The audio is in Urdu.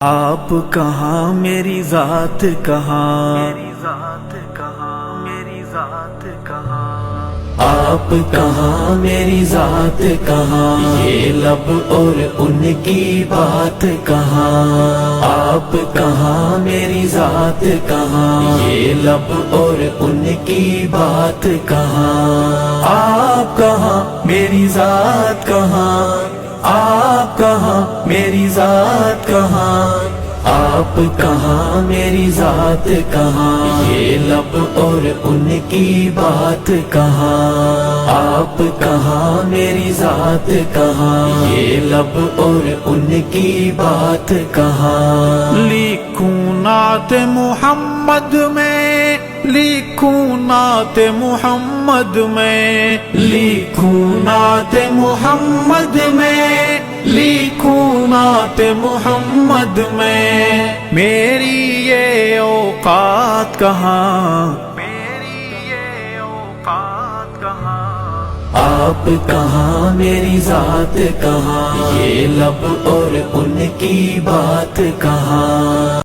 آپ کہاں میری ذات کہاں، میری ذات کہاں، میری ذات کہاں، آپ کہاں میری ذات کہاں، یہ لب اور ان کی بات کہاں، آپ کہاں میری ذات کہاں، یہ لب اور ان کی بات کہاں، آپ کہاں میری ذات کہاں، آپ کہاں میری ذات کہاں، آپ کہاں میری ذات کہاں، یہ لب اور ان کی بات کہاں، آپ کہاں میری ذات کہاں، یہ لب اور ان کی بات کہاں، لکھوں نعت محمد میں، لکھوں نعت محمد میں، لکھوں نعت محمد میں، لکھوں نعت محمد میں، میری یہ اوقات کہاں، میری یہ اوقات کہاں، آپ کہاں میری ذات کہاں، یہ لب اور ان کی بات کہاں۔